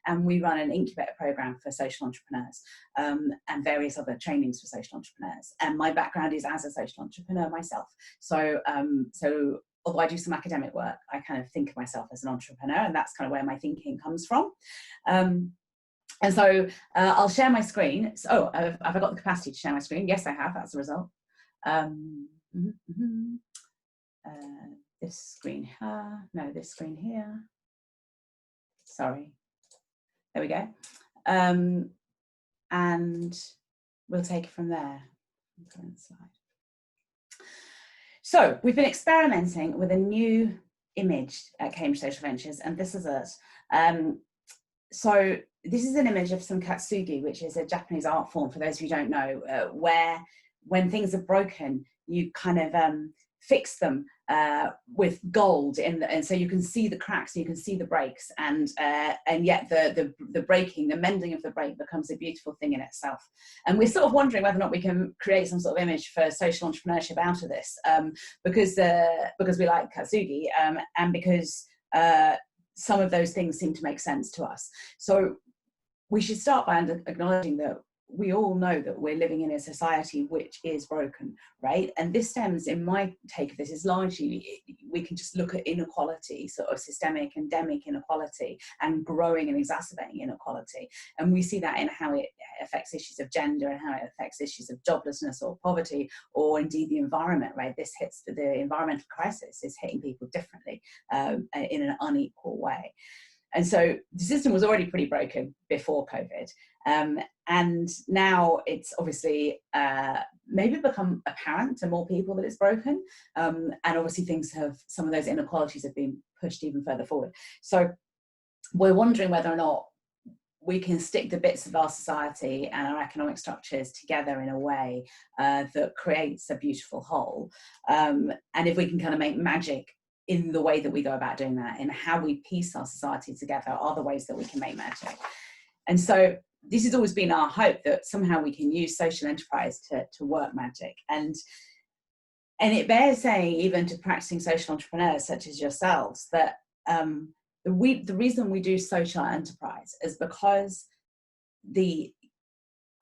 and we run an incubator program for social entrepreneurs, and various other trainings for social entrepreneurs. And my background is as a social entrepreneur myself. So although I do some academic work, I kind of think of myself as an entrepreneur, and that's kind of where my thinking comes from. And so I'll share my screen. So, have I got the capacity to share my screen? Yes, I have. That's the result. This screen here. No, this screen here. Sorry. There we go. And we'll take it from there. Current slide. So we've been experimenting with a new image at Cambridge Social Ventures, and this is it. So this is an image of some katsugi, which is a Japanese art form, for those of you who don't know, where when things are broken, you kind of fix them with gold, and so you can see the cracks, you can see the breaks, and yet the breaking, the mending of the break becomes a beautiful thing in itself. And we're sort of wondering whether or not we can create some sort of image for social entrepreneurship out of this, because we like katsugi, and because some of those things seem to make sense to us. So we should start by acknowledging that we all know that we're living in a society which is broken, right? And this stems, in my take of this, is largely, we can just look at inequality, sort of systemic, endemic inequality, and growing and exacerbating inequality. And we see that in how it affects issues of gender, and how it affects issues of joblessness or poverty, or indeed the environment, right? This hits, the environmental crisis is hitting people differently in an unequal way. And so the system was already pretty broken before COVID. And now it's obviously maybe become apparent to more people that it's broken. And obviously some of those inequalities have been pushed even further forward. So we're wondering whether or not we can stick the bits of our society and our economic structures together in a way that creates a beautiful whole. And if we can kind of make magic in the way that we go about doing that, and how we piece our society together are the ways that we can make magic. And so this has always been our hope, that somehow we can use social enterprise to work magic. And it bears saying, even to practicing social entrepreneurs such as yourselves, that the reason we do social enterprise is because the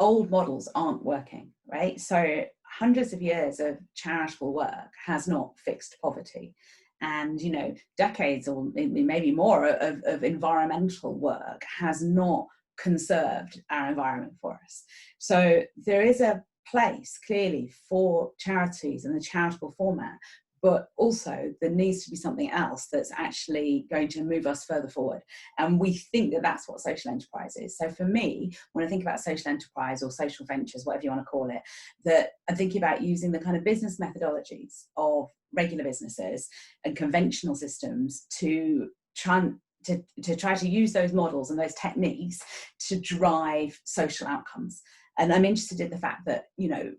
old models aren't working, right? So hundreds of years of charitable work has not fixed poverty. And, you know, decades or maybe more of environmental work has not conserved our environment for us. So there is a place clearly for charities and the charitable format, but also there needs to be something else that's actually going to move us further forward. And we think that that's what social enterprise is. So for me, when I think about social enterprise or social ventures, whatever you want to call it, that I'm thinking about using the kind of business methodologies of regular businesses and conventional systems to try to use those models and those techniques to drive social outcomes. And I'm interested in the fact that, you know,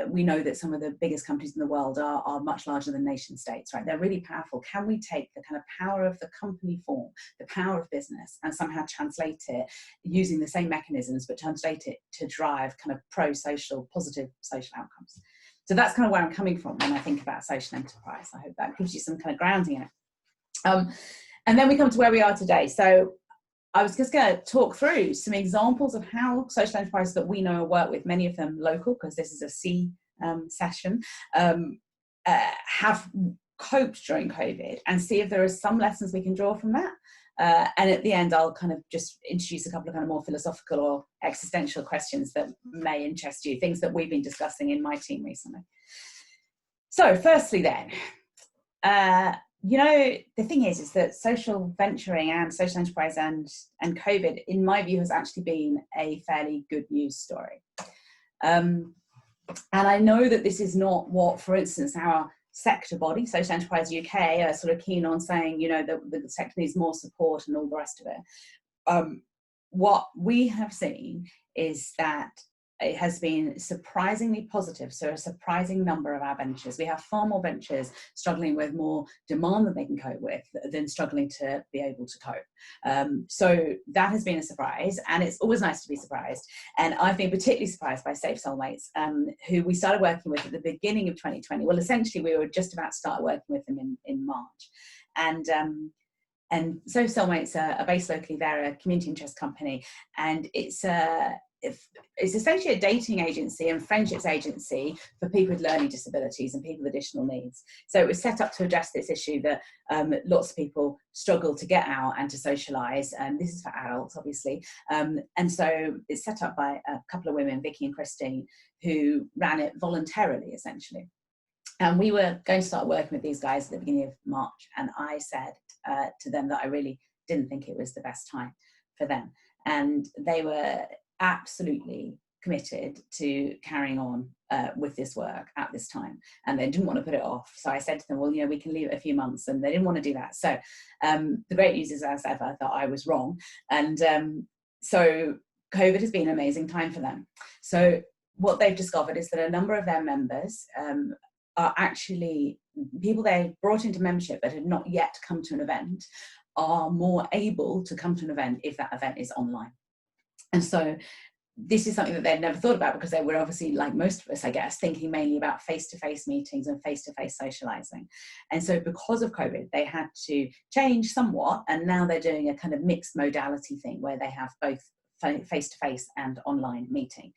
we know that some of the biggest companies in the world are much larger than nation states, right? They're really powerful. Can we take the kind of power of the company form, the power of business, and somehow translate it using the same mechanisms, but translate it to drive kind of pro-social, positive social outcomes? So that's kind of where I'm coming from when I think about social enterprise. I hope that gives you some kind of grounding in it. And then we come to where we are today. So I was just going to talk through some examples of how social enterprises that we know work with, many of them local, because this is a C session, have coped during COVID, and see if there are some lessons we can draw from that. And at the end, I'll kind of just introduce a couple of kind of more philosophical or existential questions that may interest you, things that we've been discussing in my team recently. So firstly then, you know, the thing is that social venturing and social enterprise and COVID, in my view, has actually been a fairly good news story. And I know that this is not what, for instance, our sector body, Social Enterprise UK, are sort of keen on saying, you know, that the sector needs more support and all the rest of it. What we have seen is that it has been surprisingly positive. So a surprising number of our ventures. We have far more ventures struggling with more demand than they can cope with than struggling to be able to cope. So that has been a surprise, and it's always nice to be surprised. And I've been particularly surprised by Safe Soulmates, who we started working with at the beginning of 2020. Well, essentially we were just about to start working with them in March. And And so Soulmates are based locally. They're a community interest company, and it's essentially a dating agency and friendships agency for people with learning disabilities and people with additional needs. So it was set up to address this issue that lots of people struggle to get out and to socialise, and this is for adults, obviously. And so it's set up by a couple of women, Vicky and Christine, who ran it voluntarily, essentially. And we were going to start working with these guys at the beginning of March, and I said to them that I really didn't think it was the best time for them. And they were absolutely committed to carrying on with this work at this time, and they didn't want to put it off. So I said to them, well, you know, we can leave it a few months, and they didn't want to do that. So the great news is, as ever, that I was wrong. And so COVID has been an amazing time for them. So what they've discovered is that a number of their members are actually people they brought into membership that had not yet come to an event, are more able to come to an event if that event is online. And so this is something that they'd never thought about, because they were obviously, like most of us, I guess, thinking mainly about face-to-face meetings and face-to-face socializing. And so because of COVID, they had to change somewhat, and now they're doing a kind of mixed modality thing where they have both face-to-face and online meeting.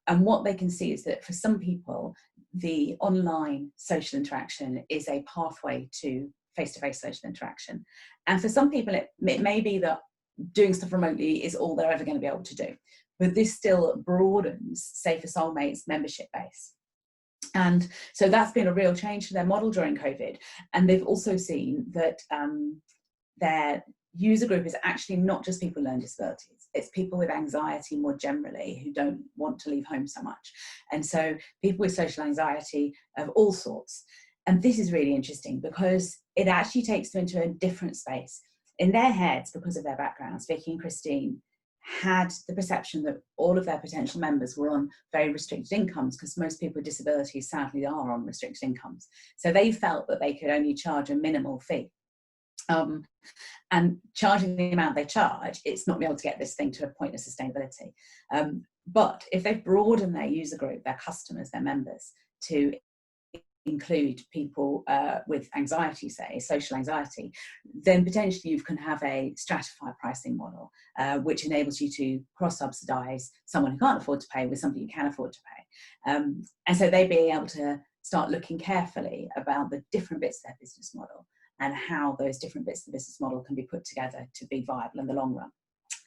And what they can see is that for some people, the online social interaction is a pathway to face-to-face social interaction. And for some people, it may be that doing stuff remotely is all they're ever going to be able to do. But this still broadens, say, for Soulmates membership base. And so that's been a real change to their model during COVID. And they've also seen that their user group is actually not just people with learning disabilities. It's people with anxiety more generally who don't want to leave home so much. And so people with social anxiety of all sorts. And this is really interesting because it actually takes them into a different space. In their heads, because of their backgrounds, Vicky and Christine had the perception that all of their potential members were on very restricted incomes, because most people with disabilities sadly are on restricted incomes. So they felt that they could only charge a minimal fee. And charging the amount they charge, it's not be able to get this thing to a point of sustainability. But if they broaden their user group, their customers, their members, to include people with anxiety, say, social anxiety, then potentially you can have a stratified pricing model, which enables you to cross-subsidize someone who can't afford to pay with somebody who can afford to pay. And so they'd be able to start looking carefully about the different bits of their business model and how those different bits of the business model can be put together to be viable in the long run.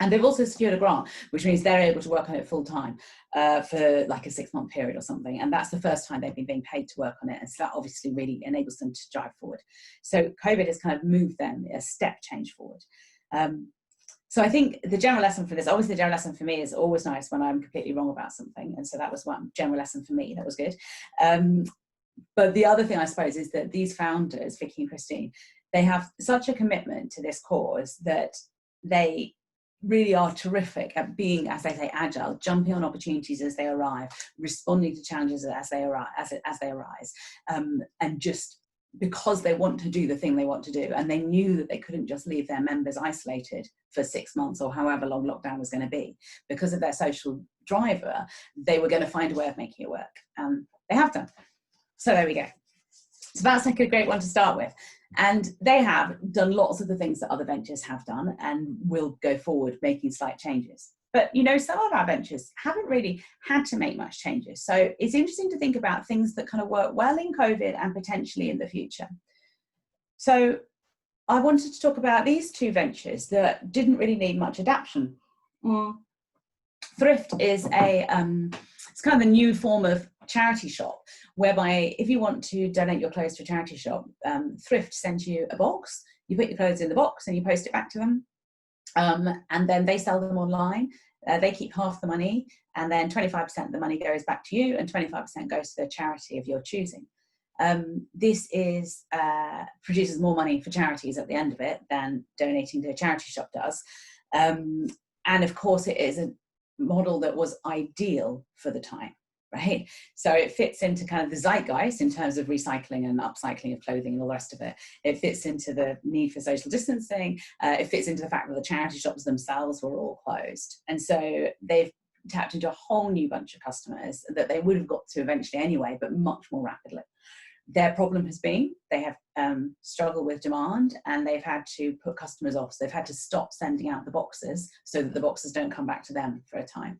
And they've also secured a grant, which means they're able to work on it full time for like a 6-month period or something. And that's the first time they've been being paid to work on it. And so that obviously really enables them to drive forward. So COVID has kind of moved them a step change forward. So I think the general lesson for this, obviously the general lesson for me is always nice when I'm completely wrong about something. And so that was one general lesson for me. That was good. But the other thing I suppose is that these founders, Vicky and Christine, they have such a commitment to this cause that they really are terrific at being, as they say, agile, jumping on opportunities as they arrive, responding to challenges as they arise, and just because they want to do the thing they want to do, and they knew that they couldn't just leave their members isolated for 6 months or however long lockdown was going to be. Because of their social driver, they were going to find a way of making it work. They have done. So there we go. So that's like a great one to start with. And they have done lots of the things that other ventures have done and will go forward making slight changes. But, you know, some of our ventures haven't really had to make much changes. So it's interesting to think about things that kind of work well in COVID and potentially in the future. So I wanted to talk about these two ventures that didn't really need much adaption. Thrift is it's kind of a new form of charity shop, whereby if you want to donate your clothes to a charity shop, Thrift sends you a box, you put your clothes in the box and you post it back to them, and then they sell them online. They keep half the money, and then 25% of the money goes back to you and 25% goes to the charity of your choosing. This is produces more money for charities at the end of it than donating to a charity shop does. And of course it is a model that was ideal for the time, right? So it fits into kind of the zeitgeist in terms of recycling and upcycling of clothing and all the rest of it. It fits into the need for social distancing. It fits into the fact that the charity shops themselves were all closed. And so they've tapped into a whole new bunch of customers that they would have got to eventually anyway, but much more rapidly. Their problem has been they have struggled with demand, and they've had to put customers off. So they've had to stop sending out the boxes so that the boxes don't come back to them for a time.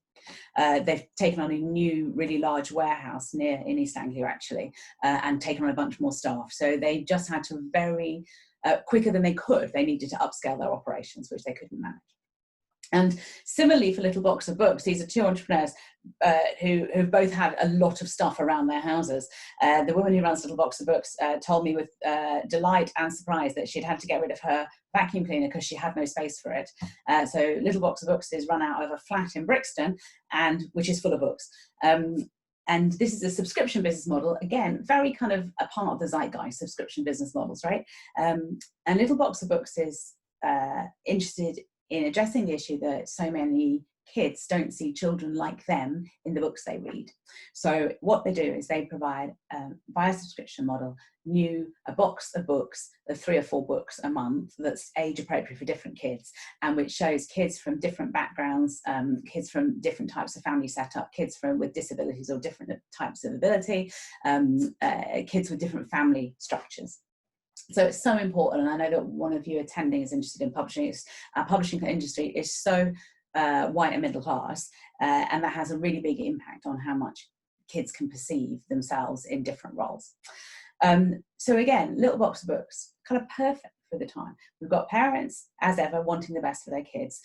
They've taken on a new, really large warehouse in East Anglia, actually, and taken on a bunch more staff. So they just had to very quicker than they could. They needed to upscale their operations, which they couldn't manage. And similarly for Little Box of Books, these are two entrepreneurs who've both had a lot of stuff around their houses. The woman who runs Little Box of Books told me with delight and surprise that she'd had to get rid of her vacuum cleaner because she had no space for it. So Little Box of Books is run out of a flat in Brixton, which is full of books. And this is a subscription business model, again, very kind of a part of the zeitgeist, subscription business models, right? And Little Box of Books is interested in addressing the issue that so many kids don't see children like them in the books they read. So what they do is they provide, via subscription model, a box of books, of 3 or 4 books a month that's age appropriate for different kids, and which shows kids from different backgrounds, kids from different types of family setup, kids with disabilities or different types of ability, kids with different family structures. So it's so important, and I know that one of you attending is interested in publishing. Our publishing industry is so white and middle class, and that has a really big impact on how much kids can perceive themselves in different roles. So again, Little Box of Books, kind of perfect for the time. We've got parents, as ever, wanting the best for their kids.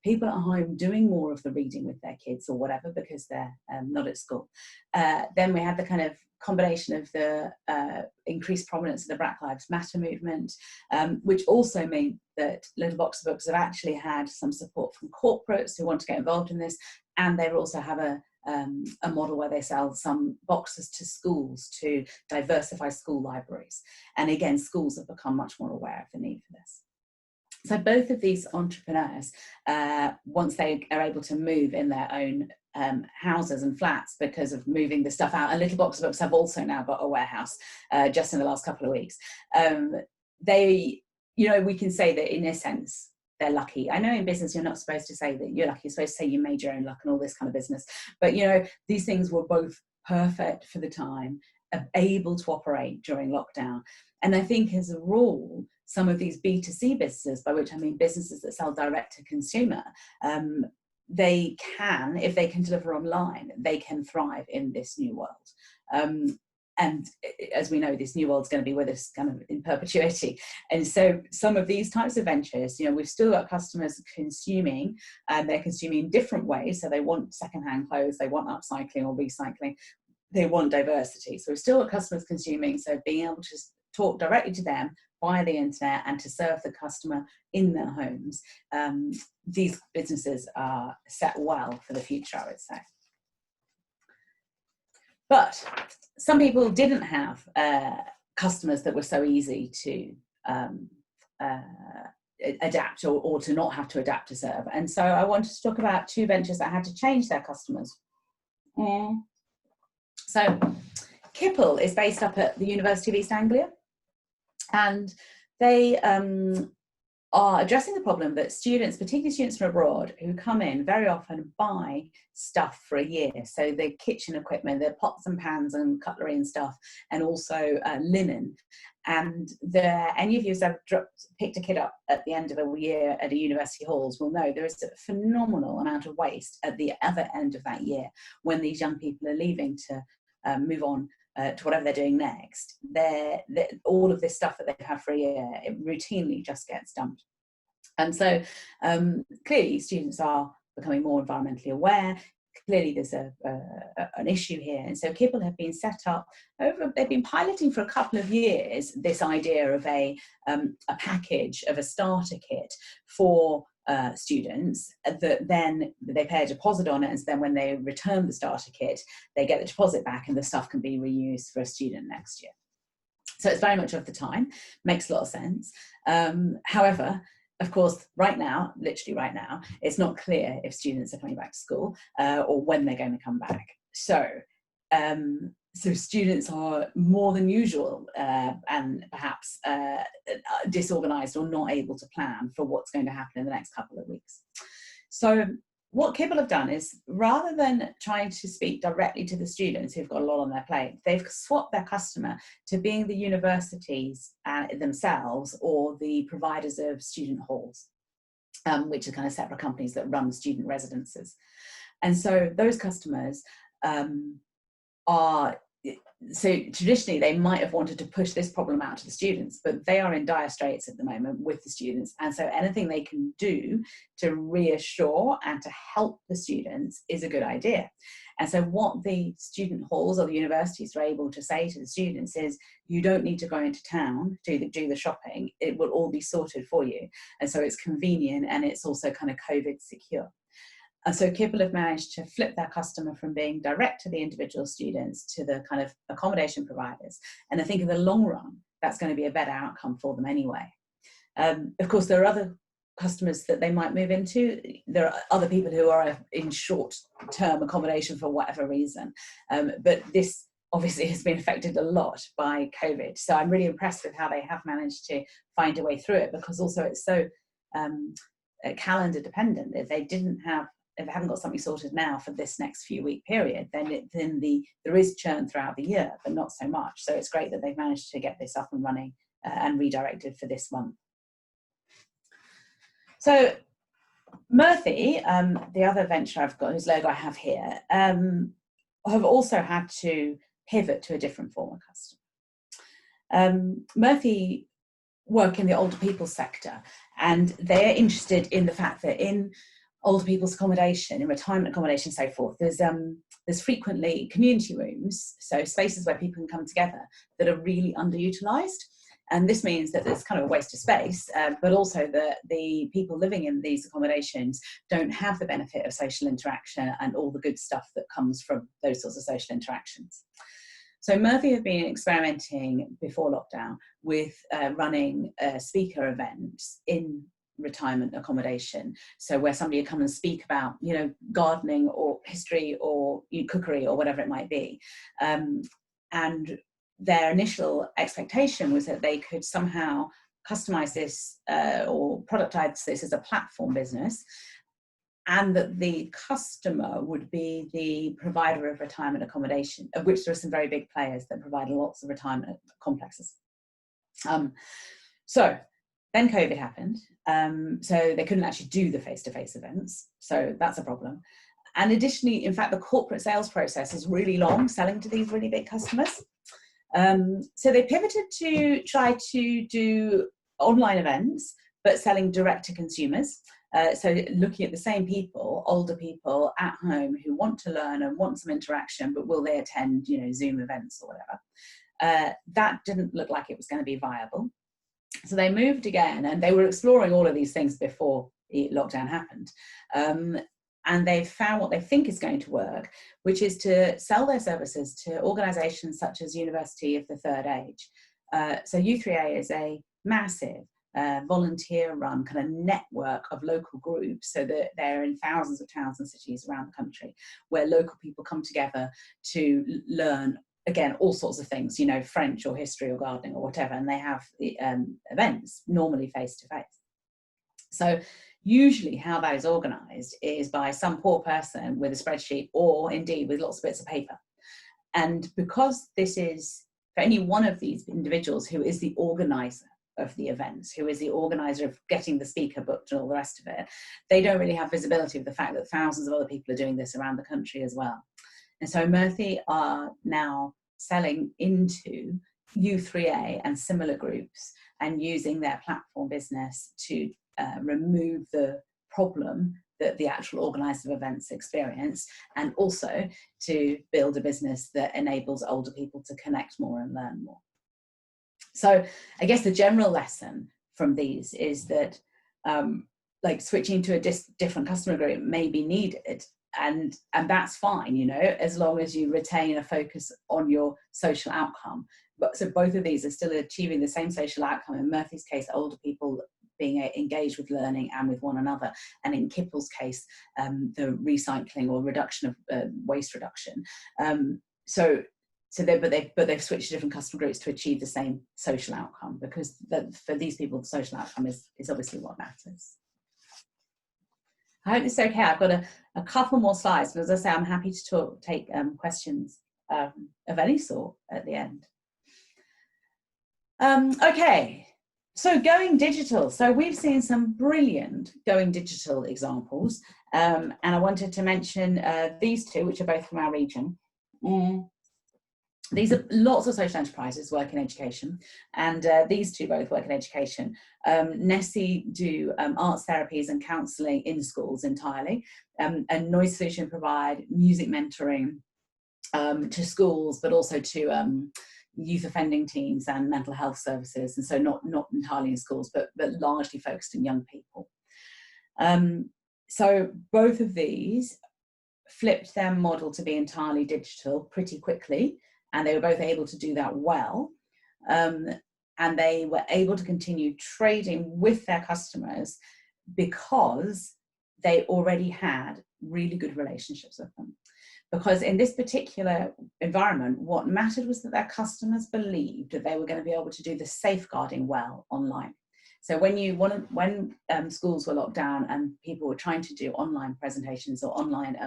People at home doing more of the reading with their kids or whatever because they're not at school. Then we had the kind of combination of the increased prominence of the Black Lives Matter movement, which also meant that Little Box of Books have actually had some support from corporates who want to get involved in this, and they also have a model where they sell some boxes to schools to diversify school libraries. And again, schools have become much more aware of the need for this. So both of these entrepreneurs, once they are able to move in their own houses and flats because of moving the stuff out, and Little Box of Books have also now got a warehouse just in the last couple of weeks. We can say that in a sense, they're lucky. I know in business you're not supposed to say that you're lucky, you're supposed to say you made your own luck and all this kind of business. But these things were both perfect for the time, able to operate during lockdown. And I think as a rule, some of these B2C businesses, by which I mean businesses that sell direct to consumer, they can, if they can deliver online, they can thrive in this new world. And as we know, this new world's going to be with us kind of in perpetuity. And so some of these types of ventures, we've still got customers consuming, and they're consuming in different ways. So they want secondhand clothes, they want upcycling or recycling, they want diversity. So we've still got customers consuming. So being able to talk directly to them via the internet and to serve the customer in their homes, these businesses are set well for the future, I would say. But some people didn't have customers that were so easy to adapt or to not have to adapt to serve. And so I wanted to talk about 2 ventures that had to change their customers. So Kipple is based up at the University of East Anglia, and they are addressing the problem that students, particularly students from abroad, who come in very often buy stuff for a year. So the kitchen equipment, the pots and pans and cutlery and stuff, and also linen. And any of you who's ever picked a kid up at the end of a year at a university halls will know there is a phenomenal amount of waste at the other end of that year when these young people are leaving to move on to whatever they're doing next. All of this stuff that they've had for a year, it routinely just gets dumped. And so clearly students are becoming more environmentally aware. Clearly there's an issue here. And so Kipple have been set up they've been piloting for a couple of years this idea of a package of a starter kit for students that then they pay a deposit on it, and so then when they return the starter kit, they get the deposit back and the stuff can be reused for a student next year. So it's very much of the time, makes a lot of sense. However, of course, literally right now, it's not clear if students are coming back to school or when they're going to come back. So students are more than usual and perhaps disorganized or not able to plan for what's going to happen in the next couple of weeks. So what Kibble have done is, rather than trying to speak directly to the students who've got a lot on their plate, they've swapped their customer to being the universities themselves, or the providers of student halls, which are kind of separate companies that run student residences. And so those customers are, so traditionally they might have wanted to push this problem out to the students, but they are in dire straits at the moment with the students. And so anything they can do to reassure and to help the students is a good idea. And so what the student halls or the universities are able to say to the students is, you don't need to go into town to do the shopping. It will all be sorted for you. And so it's convenient, and it's also kind of COVID secure. And so Kibble have managed to flip their customer from being direct to the individual students to the kind of accommodation providers. And I think in the long run, that's going to be a better outcome for them anyway. Of course, there are other customers that they might move into. There are other people who are in short-term accommodation for whatever reason. But this obviously has been affected a lot by COVID. So I'm really impressed with how they have managed to find a way through it, because also it's so calendar dependent. If they haven't got something sorted now for this next few week period, then there is churn throughout the year, but not so much. So it's great that they've managed to get this up and running and redirected for this month. So Murphy, the other venture I've got, whose logo I have here, have also had to pivot to a different form of customer. Murphy work in the older people sector, and they're interested in the fact that in older people's accommodation, in retirement accommodation, so forth, there's frequently community rooms, so spaces where people can come together, that are really underutilised. And this means that there's kind of a waste of space, but also that the people living in these accommodations don't have the benefit of social interaction and all the good stuff that comes from those sorts of social interactions. So Murphy have been experimenting before lockdown with running speaker events in retirement accommodation, so where somebody would come and speak about, you know, gardening or history or cookery or whatever it might be, and their initial expectation was that they could somehow customize this or productize this as a platform business, and that the customer would be the provider of retirement accommodation, of which there are some very big players that provide lots of retirement complexes. So then COVID happened, so they couldn't actually do the face-to-face events, so that's a problem. And additionally, in fact, the corporate sales process is really long, selling to these really big customers. So they pivoted to try to do online events, but selling direct to consumers. So looking at the same people, older people at home who want to learn and want some interaction, but will they attend, you know, Zoom events or whatever? That didn't look like it was going to be viable. So they moved again, and they were exploring all of these things before the lockdown happened. And they've found what they think is going to work, which is to sell their services to organisations such as University of the Third Age. So U3A is a massive volunteer-run kind of network of local groups, so that they're in thousands of towns and cities around the country, where local people come together to learn, again, all sorts of things, you know, French or history or gardening or whatever, and they have events, normally face-to-face. So usually how that is organised is by some poor person with a spreadsheet, or indeed with lots of bits of paper. And because this is, for any one of these individuals who is the organiser of the events, who is the organiser of getting the speaker booked and all the rest of it, they don't really have visibility of the fact that thousands of other people are doing this around the country as well. And so Murphy are now selling into U3A and similar groups, and using their platform business to remove the problem that the actual organisers of events experience, and also to build a business that enables older people to connect more and learn more. So I guess the general lesson from these is that like switching to a different customer group may be needed, and that's fine, you know, as long as you retain a focus on your social outcome. But so both of these are still achieving the same social outcome. In Murphy's case, older people being engaged with learning and with one another, and in Kipple's case, the recycling or reduction of waste reduction. But they've switched to different customer groups to achieve the same social outcome, because for these people, the social outcome is obviously what matters. I hope it's okay. I've got a couple more slides, but as I say, I'm happy to take questions of any sort at the end. Okay, so going digital. So we've seen some brilliant going digital examples, and I wanted to mention these two, which are both from our region. These are lots of social enterprises work in education, and these two both work in education. Nessie do arts therapies and counselling in schools entirely, and Noise Solution provide music mentoring to schools, but also to youth offending teams and mental health services, and so not entirely in schools, but largely focused on young people. So both of these flipped their model to be entirely digital pretty quickly, and they were both able to do that well. And they were able to continue trading with their customers because they already had really good relationships with them. Because in this particular environment, what mattered was that their customers believed that they were going to be able to do the safeguarding well online. So when schools were locked down and people were trying to do online presentations or online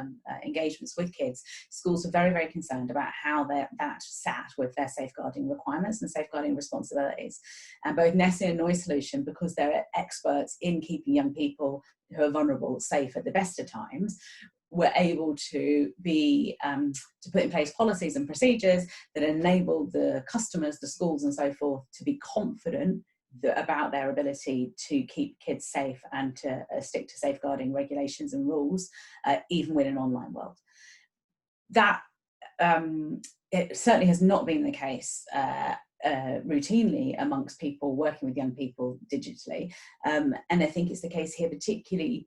engagements with kids, schools were very, very concerned about how that sat with their safeguarding requirements and safeguarding responsibilities. And both Nessie and Noise Solution, because they're experts in keeping young people who are vulnerable safe at the best of times, were able to put in place policies and procedures that enabled the customers, the schools and so forth, to be confident about their ability to keep kids safe and to stick to safeguarding regulations and rules, even within an online world. That it certainly has not been the case routinely amongst people working with young people digitally, and I think it's the case here, particularly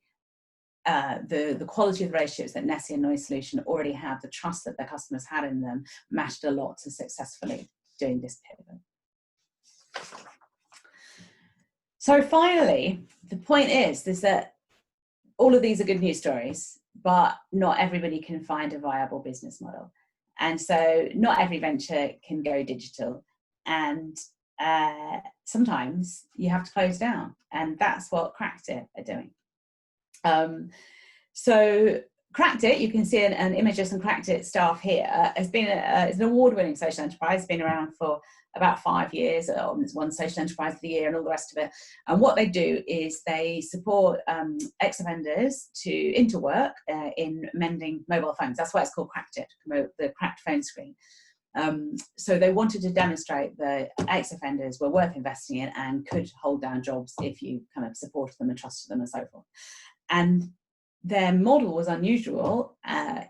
the quality of the relationships that Nessie and Noise Solution already have, the trust that their customers had in them, mattered a lot to successfully doing this pivot. So finally, the point is that all of these are good news stories, but not everybody can find a viable business model. And so not every venture can go digital. And sometimes you have to close down. And that's what Cracked It are doing. So Cracked It, you can see an image of some Cracked It staff here, has been it's an award-winning social enterprise. It's been around for about 5 years. It's won Social Enterprise of the Year and all the rest of it. And what they do is they support ex-offenders into work in mending mobile phones. That's why it's called Cracked It, the cracked phone screen. So they wanted to demonstrate that ex-offenders were worth investing in and could hold down jobs if you kind of supported them and trusted them and so forth. And their model was unusual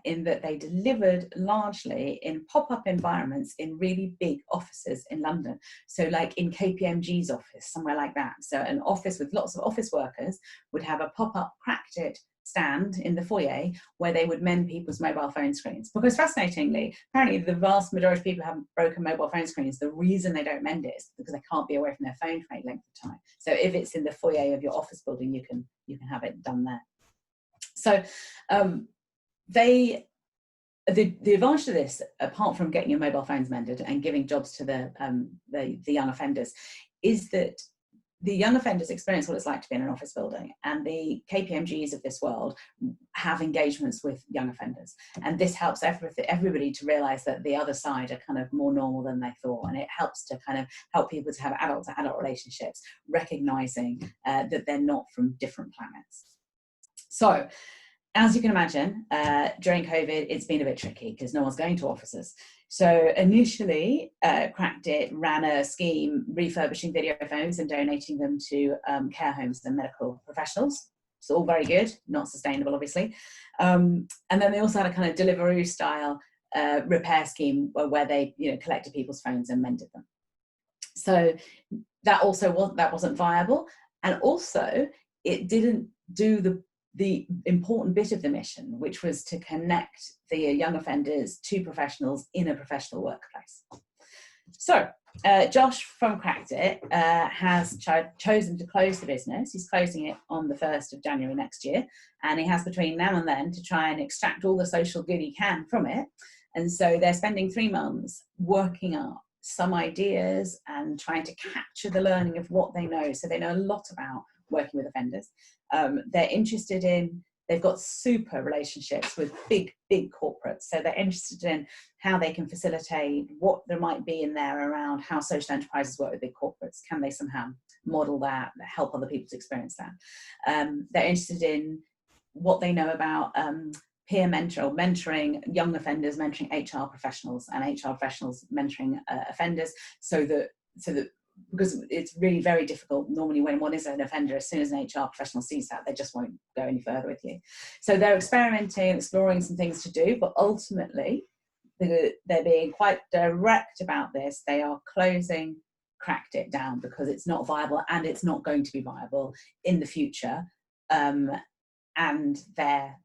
in that they delivered largely in pop-up environments in really big offices in London. So like in KPMG's office, somewhere like that. So an office with lots of office workers would have a pop-up Cracked It stand in the foyer where they would mend people's mobile phone screens. Because fascinatingly, apparently the vast majority of people have broken mobile phone screens. The reason they don't mend it is because they can't be away from their phone for any length of time. So if it's in the foyer of your office building, you can have it done there. So the advantage of this, apart from getting your mobile phones mended and giving jobs to the young offenders, is that the young offenders experience what it's like to be in an office building, and the KPMGs of this world have engagements with young offenders. And this helps everybody to realise that the other side are kind of more normal than they thought, and it helps to kind of help people to have adult-to-adult relationships, recognising that they're not from different planets. So, as you can imagine, during COVID, it's been a bit tricky because no one's going to offices. So initially, Cracked It ran a scheme refurbishing video phones and donating them to care homes and medical professionals. It's all very good, not sustainable, obviously. And then they also had a kind of Deliveroo style repair scheme where they collected people's phones and mended them. So that wasn't viable, and also it didn't do the important bit of the mission, which was to connect the young offenders to professionals in a professional workplace. So Josh from Cracked It has chosen to close the business. He's closing it on the 1st of January next year, and he has between now and then to try and extract all the social good he can from it. And so they're spending 3 months working up some ideas and trying to capture the learning of what they know. So they know a lot about working with offenders. They're interested in they've got super relationships with big corporates. So they're interested in how they can facilitate what there might be in there around how social enterprises work with big corporates. Can they somehow model that, help other people to experience that? They're interested in what they know about peer mentoring young offenders, mentoring HR professionals, and HR professionals mentoring offenders, so that because it's really very difficult normally when one is an offender, as soon as an HR professional sees that, they just won't go any further with you. So they're experimenting and exploring some things to do, but ultimately they're being quite direct about this. They are cracked it down because it's not viable, and it's not going to be viable in the future. And their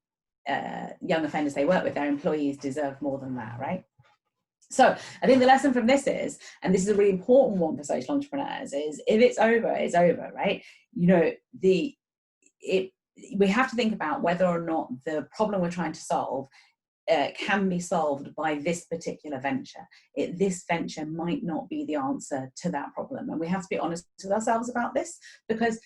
young offenders they work with, their employees, deserve more than that, right? So I think the lesson from this is, and this is a really important one for social entrepreneurs, is if it's over, it's over, right? You know, we have to think about whether or not the problem we're trying to solve can be solved by this particular venture. This venture might not be the answer to that problem. And we have to be honest with ourselves about this, because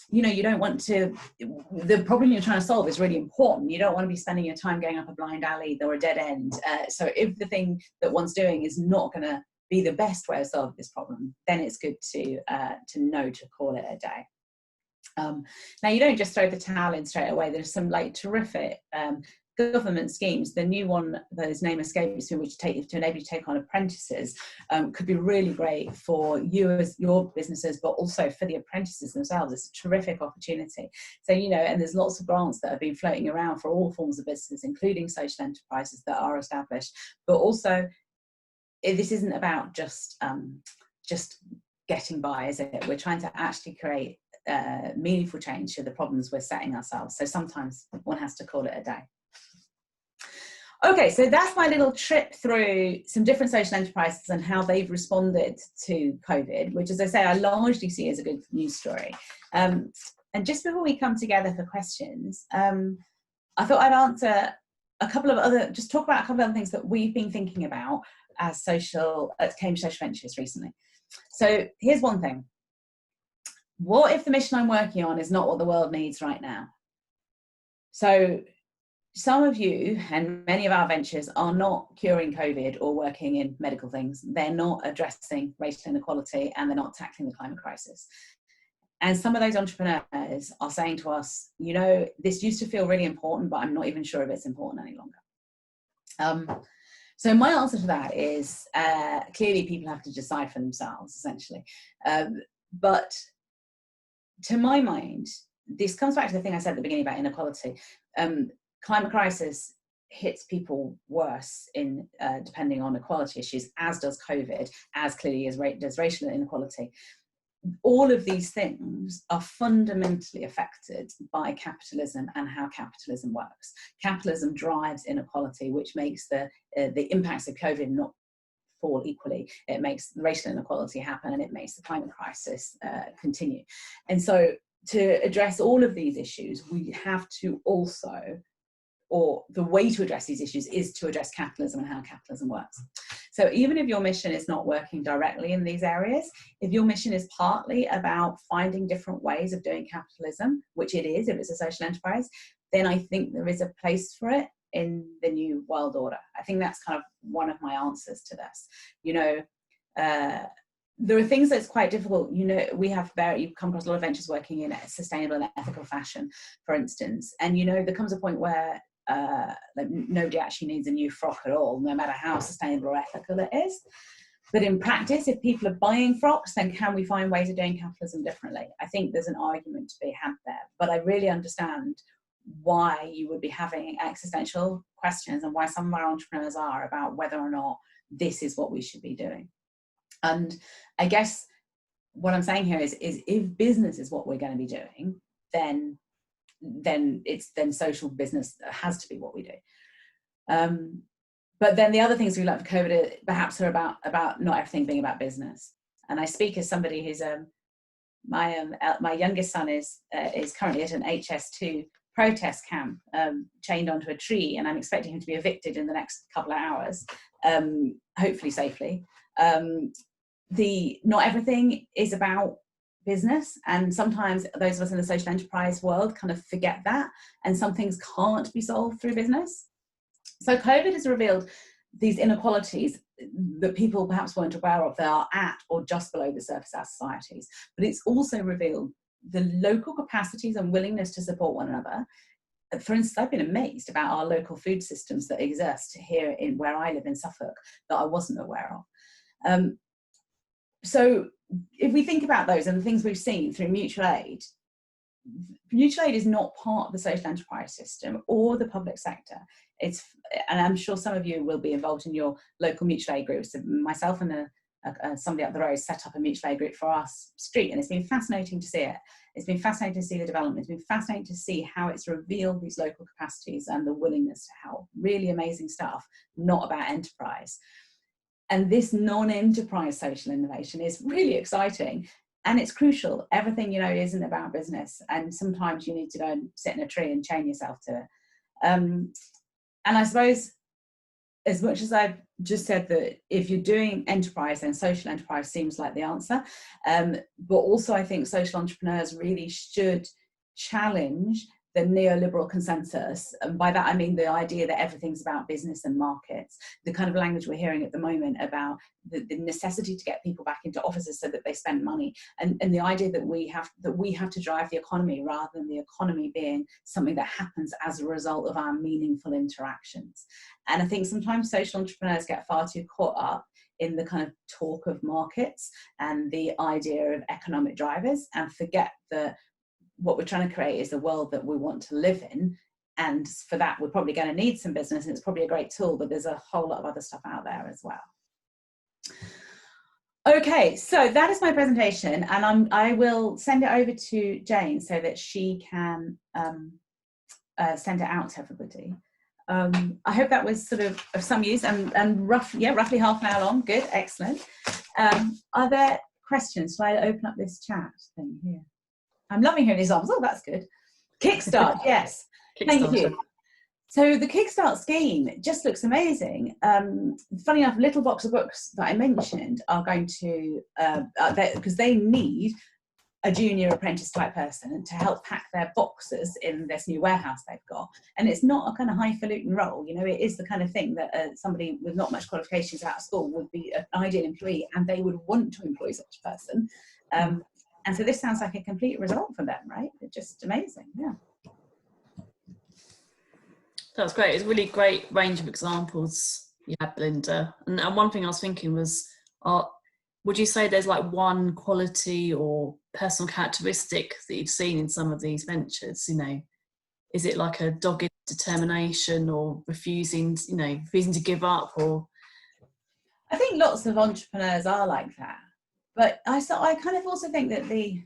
you know, you don't want to, the problem you're trying to solve is really important. You don't want to be spending your time going up a blind alley or a dead end. So if the thing that one's doing is not going to be the best way of solving this problem, then it's good to know to call it a day. Now, you don't just throw the towel in straight away. There's some like terrific government schemes. The new one, whose name escapes me, which to enable you to take on apprentices, could be really great for you as your businesses, but also for the apprentices themselves. It's a terrific opportunity. So, you know, and there's lots of grants that have been floating around for all forms of business, including social enterprises that are established. But also, this isn't about just getting by, is it? We're trying to actually create meaningful change to the problems we're setting ourselves. So sometimes one has to call it a day. Okay, so that's my little trip through some different social enterprises and how they've responded to COVID, which, as I say, I largely see as a good news story. And just before we come together for questions, I thought I'd answer a couple of other, just talk about a couple of other things that we've been thinking about as Cambridge Social Ventures recently. So here's one thing. What if the mission I'm working on is not what the world needs right now? So some of you and many of our ventures are not curing COVID or working in medical things. They're not addressing racial inequality, and they're not tackling the climate crisis. And some of those entrepreneurs are saying to us, you know, this used to feel really important, but I'm not even sure if it's important any longer. So my answer to that is clearly people have to decide for themselves, essentially. But to my mind, this comes back to the thing I said at the beginning about inequality. Climate crisis hits people worse in depending on equality issues, as does COVID, as clearly as does racial inequality. All of these things are fundamentally affected by capitalism and how capitalism works. Capitalism drives inequality, which makes the impacts of COVID not fall equally. It makes racial inequality happen, and it makes the climate crisis continue. And so to address all of these issues, we have to also, or the way to address these issues is to address capitalism and how capitalism works. So even if your mission is not working directly in these areas, if your mission is partly about finding different ways of doing capitalism, which it is if it's a social enterprise, then I think there is a place for it in the new world order. I think that's kind of one of my answers to this. You know, there are things that's quite difficult. You know, you've come across a lot of ventures working in a sustainable and ethical fashion, for instance. And, you know, there comes a point where like nobody actually needs a new frock at all, no matter how sustainable or ethical it is. But in practice, if people are buying frocks, then can we find ways of doing capitalism differently? I think there's an argument to be had there. But I really understand why you would be having existential questions, and why some of our entrepreneurs are, about whether or not this is what we should be doing. And I guess what I'm saying here is if business is what we're going to be doing, then social business has to be what we do. But then the other things we learned for COVID perhaps are about not everything being about business. And I speak as somebody who's my youngest son is currently at an HS2 protest camp, chained onto a tree, and I'm expecting him to be evicted in the next couple of hours, hopefully safely. Not everything is about business, and sometimes those of us in the social enterprise world kind of forget that, and some things can't be solved through business. So COVID has revealed these inequalities that people perhaps weren't aware of. They are at or just below the surface of our societies, but it's also revealed the local capacities and willingness to support one another. For instance, I've been amazed about our local food systems that exist here in where I live in Suffolk that I wasn't aware of. So if we think about those and the things we've seen through mutual aid is not part of the social enterprise system or the public sector. It's, and I'm sure some of you will be involved in your local mutual aid groups. Myself and somebody up the road set up a mutual aid group for our street, and it's been fascinating to see it. It's been fascinating to see the development. It's been fascinating to see how it's revealed these local capacities and the willingness to help. Really amazing stuff, not about enterprise. And this non-enterprise social innovation is really exciting, and it's crucial. Everything, isn't about business, and sometimes you need to go and sit in a tree and chain yourself to it. And I suppose, as much as I've just said that if you're doing enterprise, then social enterprise seems like the answer. But also I think social entrepreneurs really should challenge the neoliberal consensus. And by that, I mean the idea that everything's about business and markets, the kind of language we're hearing at the moment about the necessity to get people back into offices so that they spend money, and the idea that we have to drive the economy rather than the economy being something that happens as a result of our meaningful interactions. And I think sometimes social entrepreneurs get far too caught up in the kind of talk of markets and the idea of economic drivers, and forget that what we're trying to create is the world that we want to live in. And for that, we're probably going to need some business, and it's probably a great tool, but there's a whole lot of other stuff out there as well. Okay, so that is my presentation, and I will send it over to Jane so that she can send it out to everybody. I hope that was sort of some use, and roughly half an hour long. Good, excellent. Are there questions? Shall I open up this chat thing here? I'm loving hearing these answers. Oh, that's good. Kickstart, yes. Thank you. So the Kickstart scheme just looks amazing. Funny enough, Little Box of Books that I mentioned are going to, because they need a junior apprentice type person to help pack their boxes in this new warehouse they've got. And it's not a kind of highfalutin role, it is the kind of thing that somebody with not much qualifications out of school would be an ideal employee, and they would want to employ such a person. And so this sounds like a complete result for them, right? It's just amazing, yeah. That's great. It's a really great range of examples you had, Belinda. And one thing I was thinking was, would you say there's like one quality or personal characteristic that you've seen in some of these ventures? Is it like a dogged determination, or refusing to give up? Or I think lots of entrepreneurs are like that. But I kind of also think that the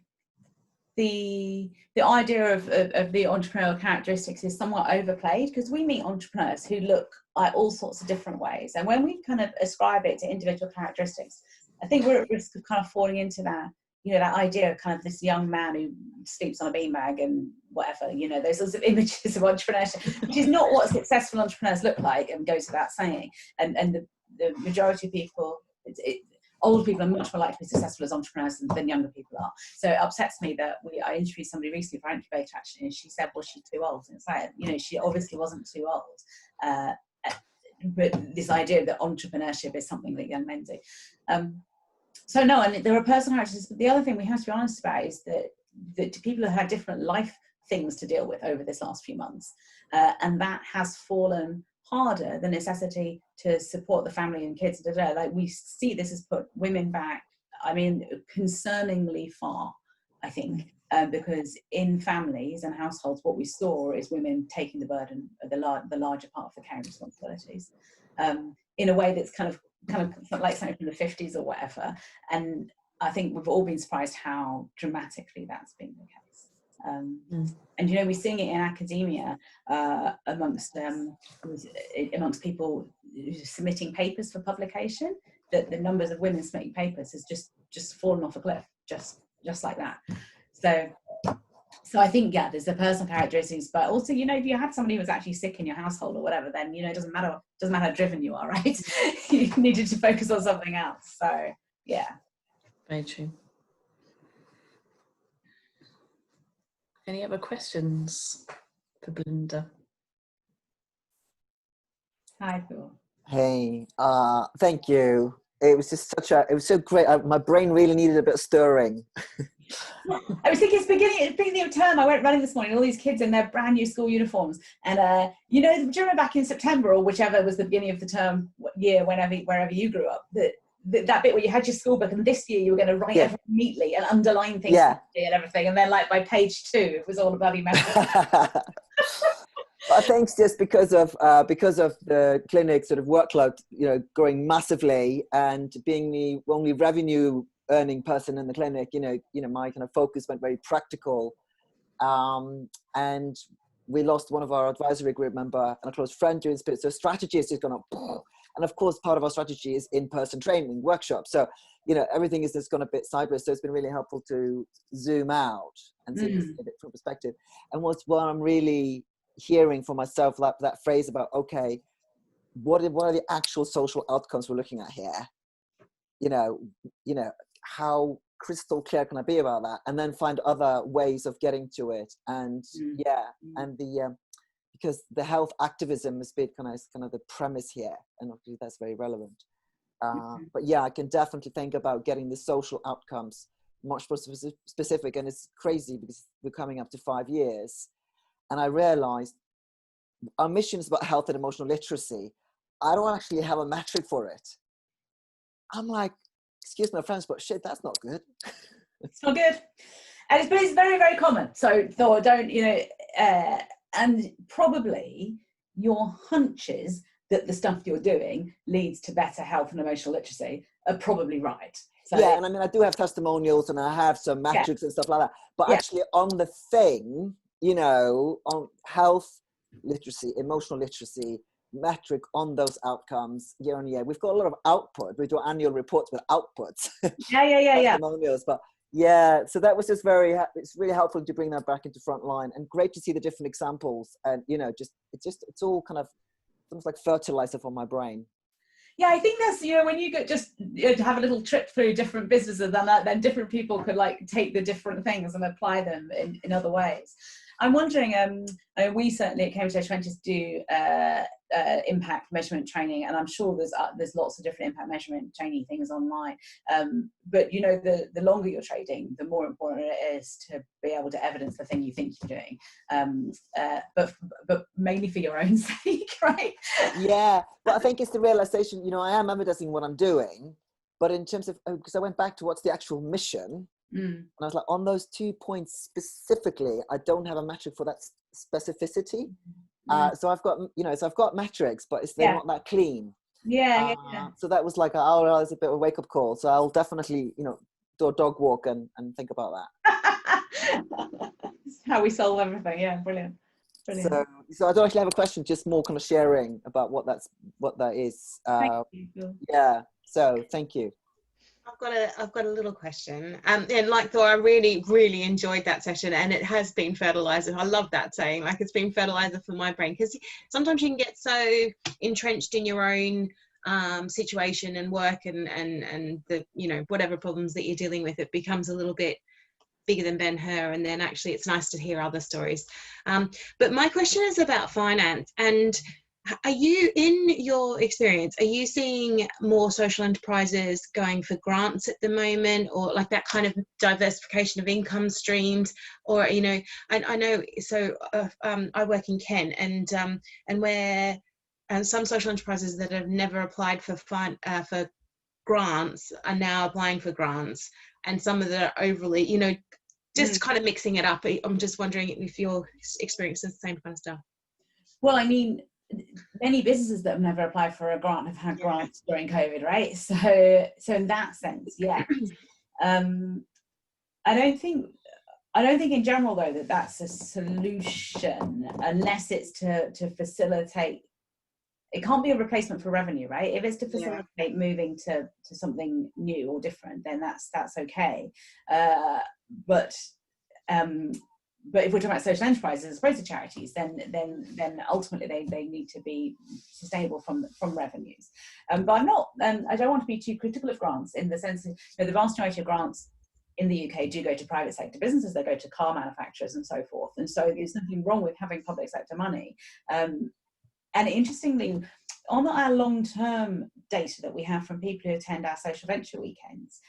idea of the entrepreneurial characteristics is somewhat overplayed, because we meet entrepreneurs who look like all sorts of different ways, and when we kind of ascribe it to individual characteristics, I think we're at risk of kind of falling into that, that idea of kind of this young man who sleeps on a beanbag and whatever, those sorts of images of entrepreneurship, which is not what successful entrepreneurs look like, and goes without saying. And the majority of people, older people are much more likely to be successful as entrepreneurs than younger people are. So it upsets me that I interviewed somebody recently for Incubator, actually, and she said, well, she's too old. And it's like, she obviously wasn't too old. But this idea that entrepreneurship is something that young men do. So no, and there are personal characteristics. But the other thing we have to be honest about is that people have had different life things to deal with over this last few months. And that has fallen harder, the necessity to support the family and kids. Like, we see this has put women back, concerningly far, I think, because in families and households, what we saw is women taking the burden of the larger part of the caring responsibilities, in a way that's kind of like something from the 50s or whatever. And I think we've all been surprised how dramatically that's been the case. And we're seeing it in academia, amongst people submitting papers for publication, that the numbers of women submitting papers has just fallen off a cliff, just like that. So I think, yeah, there's the personal characteristics, but also, if you had somebody who was actually sick in your household or whatever, then it doesn't matter how driven you are, right? You needed to focus on something else. So yeah, very true. Any other questions for Belinda? Hi, Phil. Hey, thank you. It was just it was so great. My brain really needed a bit of stirring. I was thinking it's beginning of term. I went running this morning, all these kids in their brand new school uniforms. And, do you remember back in September or whichever was the beginning of the term year, wherever you grew up, that bit where you had your school book and this year you were going to write everything neatly and underline things and everything. And then like by page 2, it was all a bloody mess. I think just because of the clinic sort of workload, growing massively and being the only revenue earning person in the clinic, my kind of focus went very practical. And we lost one of our advisory group member and a close friend during Spirit. So strategy has just gone up. And of course, part of our strategy is in-person training, workshops. So, everything is just gone a bit sideways. So it's been really helpful to zoom out and see this a different perspective. And what I'm really hearing for myself, that phrase about, okay, what are the actual social outcomes we're looking at here? How crystal clear can I be about that? And then find other ways of getting to it. And because the health activism has been kind of the premise here, and obviously that's very relevant. But yeah, I can definitely think about getting the social outcomes much more specific. And it's crazy because we're coming up to 5 years, and I realized our mission is about health and emotional literacy. I don't actually have a metric for it. I'm like, excuse my friends, but shit, that's not good. It's not good. And it's very, very common. So Thor, don't, and probably your hunches that the stuff you're doing leads to better health and emotional literacy are probably right. So, yeah, and I mean, I do have testimonials and I have some metrics and stuff like that. But actually on the thing, on health literacy, emotional literacy, metric on those outcomes year on year, we've got a lot of output. We do annual reports with outputs. Testimonials, but so that was just it's really helpful to bring that back into front line, and great to see the different examples. And it's all kind of almost like fertilizer for my brain. Yeah, I think that's, when you get just have a little trip through different businesses, then different people could like take the different things and apply them in other ways. I'm wondering, we certainly at Cambridge Edge do impact measurement training, and I'm sure there's lots of different impact measurement training things online. But the longer you're trading, the more important it is to be able to evidence the thing you think you're doing. But mainly for your own sake, right? Yeah, but I think it's the realization. I am evidencing what I'm doing, but in terms of, because I went back to what's the actual mission. And I was like, on those 2 points specifically, I don't have a metric for that specificity. So I've got metrics, but they're not that clean. So that was like, it's a bit of a wake up call. So I'll definitely, do a dog walk and think about that. That's how we solve everything. Yeah, brilliant. So I don't actually have a question, just more kind of sharing about what that is. Thank you. Yeah. So thank you. I've got a little question. And like Thor, I really, really enjoyed that session, and it has been fertilizer. I love that saying, like, it's been fertilizer for my brain, because sometimes you can get so entrenched in your own situation and work and the, whatever problems that you're dealing with, it becomes a little bit bigger than Ben-Hur, and then actually it's nice to hear other stories. But my question is about finance. And are you, in your experience, are you seeing more social enterprises going for grants at the moment, or like that kind of diversification of income streams? Or, I know, so I work in Kent, and where some social enterprises that have never applied for grants are now applying for grants, and some of that are overly, just kind of mixing it up. I'm just wondering if you're experiencing the same kind of stuff. Well, I mean, many businesses that have never applied for a grant have had grants during COVID, right? So in that sense, yeah. I don't think in general though that that's a solution, unless it's to facilitate. It can't be a replacement for revenue, right? If it's to facilitate moving to something new or different, then that's okay. But if we're talking about social enterprises as opposed to charities, then ultimately they need to be sustainable from revenues. But I'm not. I don't want to be too critical of grants, in the sense that the vast majority of grants in the UK do go to private sector businesses, they go to car manufacturers and so forth. And so there's nothing wrong with having public sector money. And interestingly, on our long-term data that we have from people who attend our social venture weekends,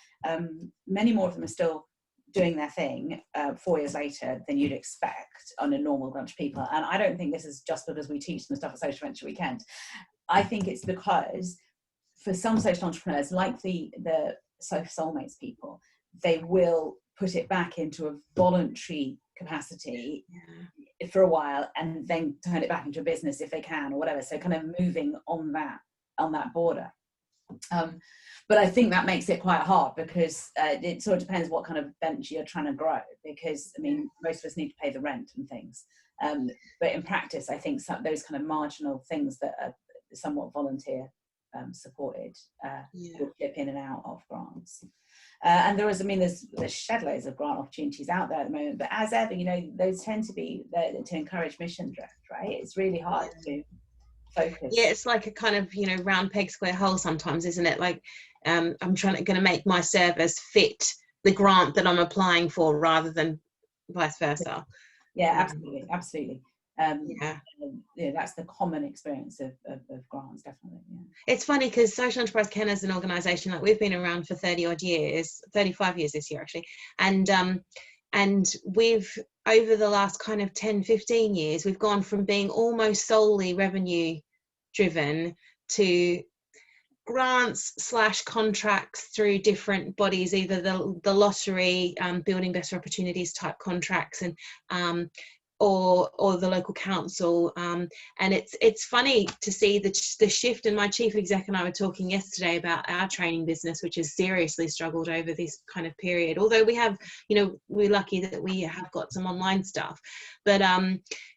many more of them are still doing their thing 4 years later than you'd expect on a normal bunch of people. And I don't think this is just because we teach them stuff at social venture weekend. I think it's because for some social entrepreneurs, like the soulmates people, they will put it back into a voluntary capacity for a while and then turn it back into a business if they can, or whatever. So kind of moving on that border. But I think that makes it quite hard, because it sort of depends what kind of venture you're trying to grow, because I mean, most of us need to pay the rent and things. But in practice, I think those kind of marginal things that are somewhat volunteer supported will dip in and out of grants. And there's shed loads of grant opportunities out there at the moment, but as ever, those tend to be to encourage mission drift, right? It's really hard to focus. Yeah, it's like a kind of round peg square hole sometimes, isn't it? Like I'm going to make my service fit the grant that I'm applying for, rather than vice versa. Yeah, absolutely. That's the common experience of grants, definitely. It's funny because Social Enterprise Ken as an organisation, like, we've been around for 30 odd years, 35 years this year actually, and we've, over the last kind of 10-15 years, we've gone from being almost solely revenue driven to grants / contracts through different bodies, either the lottery, building better opportunities type contracts, and or the local council, and it's funny to see the shift. And my chief exec and I were talking yesterday about our training business, which has seriously struggled over this kind of period, although we have, we're lucky that we have got some online stuff, but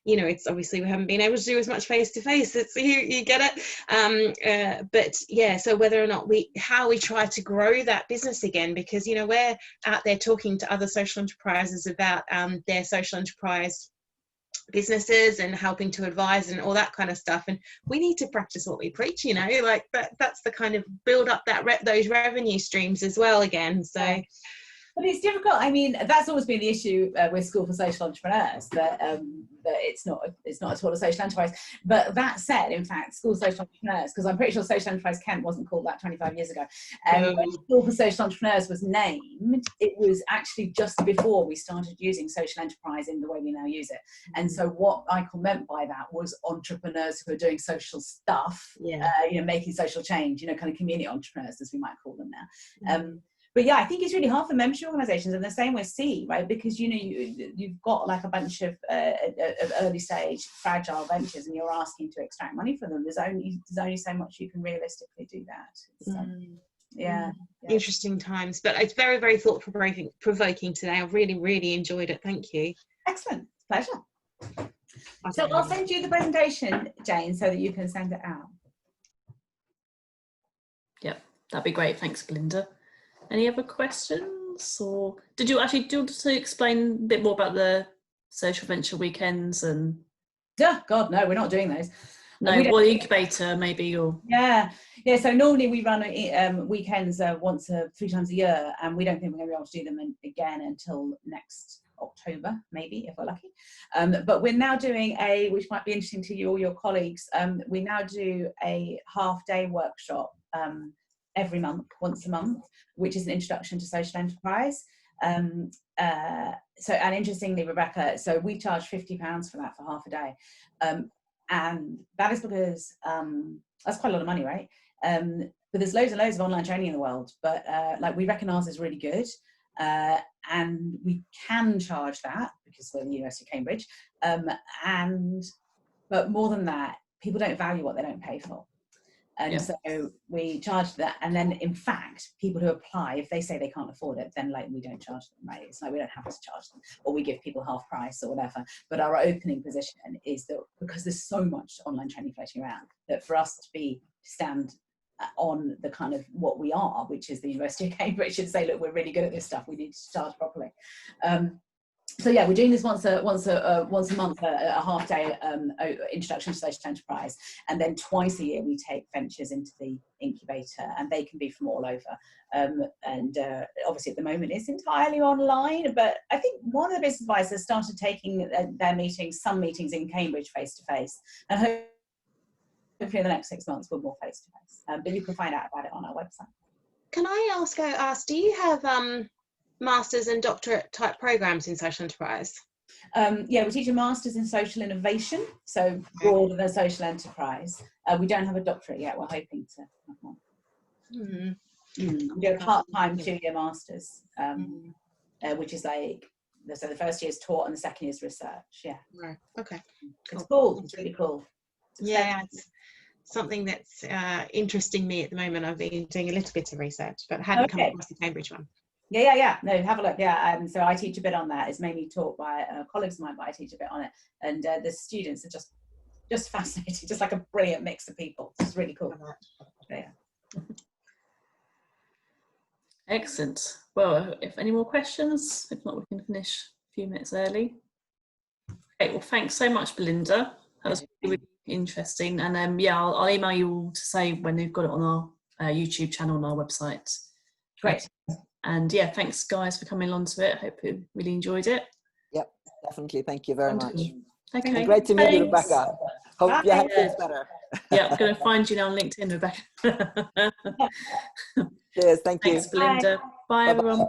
it's obviously we haven't been able to do as much face to face. It's you get it. But yeah, so whether or not how we try to grow that business again, because we're out there talking to other social enterprises about their social enterprise businesses and helping to advise and all that kind of stuff, and we need to practice what we preach, like that's the kind of build up those revenue streams as well again. So but it's difficult. I mean, that's always been the issue with School for Social Entrepreneurs, that it's not at all a social enterprise. But that said, in fact, School for Social Entrepreneurs, because I'm pretty sure Social Enterprise Kent wasn't called that 25 years ago. When School for Social Entrepreneurs was named, it was actually just before we started using social enterprise in the way we now use it. And so what Michael meant by that was entrepreneurs who are doing social stuff, making social change, kind of community entrepreneurs, as we might call them now. But yeah, I think it's really hard for membership organisations, and the same with C, right? Because you've got like a bunch of early stage fragile ventures, and you're asking to extract money from them. There's only so much you can realistically do that. So, interesting times, but it's very, very thought provoking today. I've really, really enjoyed it. Thank you. Excellent, pleasure. So I'll send you the presentation, Jane, so that you can send it out. Yep, that'd be great. Thanks, Belinda. Any other questions, or do you want to explain a bit more about the social venture weekends? And God, no, we're not doing those. No, well, incubator maybe, or so normally we run weekends 3 times a year, and we don't think we're going to be able to do them again until next October, maybe, if we're lucky. But we're now doing which might be interesting to you or your colleagues, we now do a half-day workshop every month, once a month, which is an introduction to social enterprise. And interestingly, Rebecca, so we charge £50 for that for half a day. And that is because that's quite a lot of money, right? But there's loads and loads of online training in the world, but we reckon ours is really good. And we can charge that because we're the University of Cambridge. But more than that, people don't value what they don't pay for. And so we charge that, and then in fact, people who apply, if they say they can't afford it, then we don't charge them, right? It's like we don't have to charge them, or we give people half price or whatever. But our opening position is that because there's so much online training floating around, that for us to stand on the kind of what we are, which is the University of Cambridge, and say, look, we're really good at this stuff, we need to charge properly. So yeah, we're doing this once a month, a half day introduction to social enterprise, and then twice a year we take ventures into the incubator, and they can be from all over. Obviously at the moment it's entirely online, but I think one of the business advisors started taking some meetings in Cambridge face to face, and hopefully in the next 6 months we're more face to face. But you can find out about it on our website. Can I ask, do you have master's and doctorate type programs in social enterprise? Yeah, we teach a master's in social innovation, so broader than social enterprise. We don't have a doctorate yet. We're hoping to have one. We do a part-time 2-year master's, which is like, so the first year is taught and the second year is research. Yeah. Right. Okay. It's cool. It's really cool. Yeah, it's something that's interesting me at the moment. I've been doing a little bit of research, but hadn't come across the Cambridge one. Yeah. No, have a look. Yeah. So I teach a bit on that. It's mainly taught by colleagues of mine, but I teach a bit on it. And the students are just fascinating, just like a brilliant mix of people. It's really cool. Yeah. Excellent. Well, if any more questions, if not, we can finish a few minutes early. Okay, well, thanks so much, Belinda. That was really interesting. And yeah, I'll email you all to say when we've got it on our YouTube channel and our website. Great. And yeah, thanks guys for coming along to it. Hope you really enjoyed it. Yep, definitely. Thank you very much. Okay. And great to meet you, Rebecca. Hope your health is better. Yeah, I'm going to find you now on LinkedIn, Rebecca. Cheers. Thank you. Thanks, Belinda. Bye, everyone.